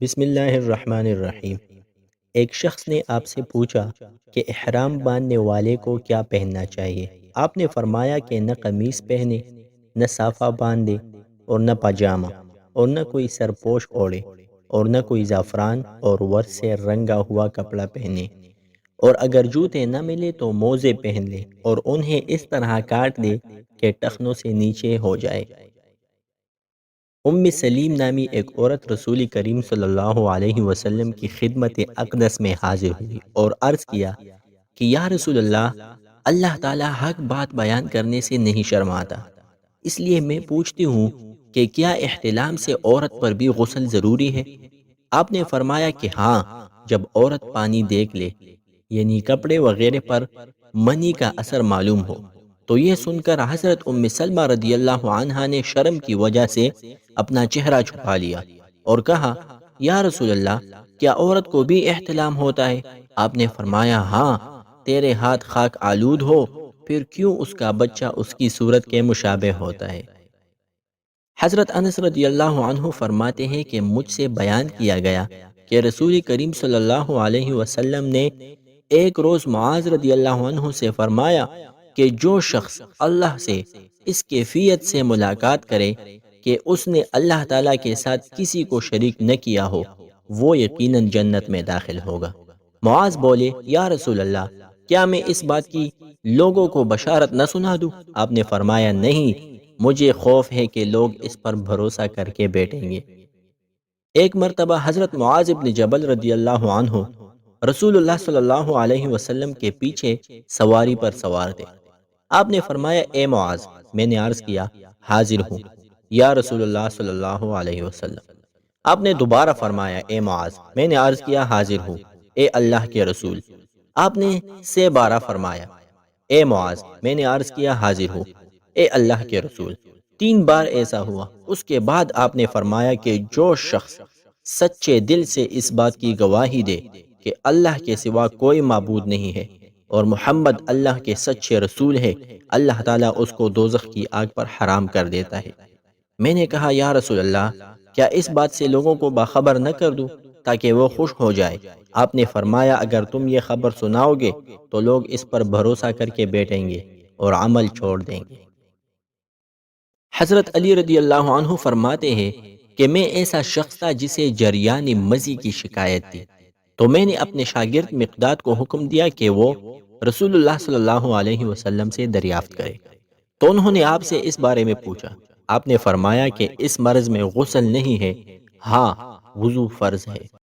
بسم اللہ الرحمن الرحیم۔ ایک شخص نے آپ سے پوچھا کہ احرام باندھنے والے کو کیا پہننا چاہیے۔ آپ نے فرمایا کہ نہ قمیص پہنے، نہ صافہ باندھے، اور نہ پاجامہ، اور نہ کوئی سرپوش اوڑھے، اور نہ کوئی زعفران اور ورس سے رنگا ہوا کپڑا پہنے، اور اگر جوتے نہ ملے تو موزے پہن لے اور انہیں اس طرح کاٹ دے کہ ٹخنوں سے نیچے ہو جائے۔ سلیم نامی ایک عورت رسول کریم صلی اللہ علیہ وسلم کی خدمت اقدس میں حاضر ہوئی اور عرض کیا کہ یا رسول اللہ، اللہ تعالیٰ حق بات بیان کرنے سے نہیں شرماتا، اس لیے میں پوچھتی ہوں کہ کیا احتلام سے عورت پر بھی غسل ضروری ہے؟ آپ نے فرمایا کہ ہاں، جب عورت پانی دیکھ لے، یعنی کپڑے وغیرہ پر منی کا اثر معلوم ہو۔ تو یہ سن کر حضرت سلمہ رضی اللہ عنہا نے شرم کی وجہ سے اپنا چہرہ چھپا لیا اور کہا، یا رسول اللہ، کیا عورت کو بھی احتلام ہوتا ہے؟ آپ نے فرمایا ہاں، تیرے ہاتھ خاک آلود ہو، پھر کیوں اس کا بچہ اس کی صورت کے مشابہ ہوتا ہے؟ حضرت انس رضی اللہ عنہ فرماتے ہیں کہ مجھ سے بیان کیا گیا کہ رسول کریم صلی اللہ علیہ وسلم نے ایک روز معاذ رضی اللہ عنہ سے فرمایا کہ جو شخص اللہ سے اس کیفیت سے ملاقات کرے کہ اس نے اللہ تعالیٰ کے ساتھ کسی کو شریک نہ کیا ہو، وہ یقیناً جنت میں داخل ہوگا۔ معاذ بولے، یا رسول اللہ، کیا میں اس بات کی لوگوں کو بشارت نہ سنا دوں؟ آپ نے فرمایا نہیں، مجھے خوف ہے کہ لوگ اس پر بھروسہ کر کے بیٹھیں گے۔ ایک مرتبہ حضرت معاذ بن جبل رضی اللہ عنہ رسول اللہ صلی اللہ علیہ وسلم کے پیچھے سواری پر سوار تھے۔ آپ نے فرمایا، اے معاذ، میں نے عرض کیا، حاضر ہوں یا رسول اللہ صلی اللہ علیہ وسلم۔ آپ نے دوبارہ فرمایا، اے معاذ، میں نے عرض کیا، حاضر ہوں اے اللہ کے رسول۔ آپ نے سے بارہ فرمایا، اے معاذ، میں نے عرض کیا، حاضر ہوں اے اللہ کے رسول۔ تین بار ایسا ہوا۔ اس کے بعد آپ نے فرمایا کہ جو شخص سچے دل سے اس بات کی گواہی دے کہ اللہ کے سوا کوئی معبود نہیں ہے اور محمد اللہ کے سچے رسول ہے، اللہ تعالیٰ اس کو دوزخ کی آگ پر حرام کر دیتا ہے۔ میں نے کہا، یا رسول اللہ، کیا اس بات سے لوگوں کو باخبر نہ کر دوں تاکہ وہ خوش ہو جائے؟ آپ نے فرمایا، اگر تم یہ خبر سناؤ گے تو لوگ اس پر بھروسہ کر کے بیٹھیں گے اور عمل چھوڑ دیں گے۔ حضرت علی رضی اللہ عنہ فرماتے ہیں کہ میں ایسا شخص تھا جسے جریان مزی کی شکایت تھی، تو میں نے اپنے شاگرد مقداد کو حکم دیا کہ وہ رسول اللہ صلی اللہ علیہ وسلم سے دریافت کرے۔ تو انہوں نے آپ سے اس بارے میں پوچھا۔ آپ نے فرمایا کہ اس مرض میں غسل نہیں ہے، ہاں وضو فرض ہے۔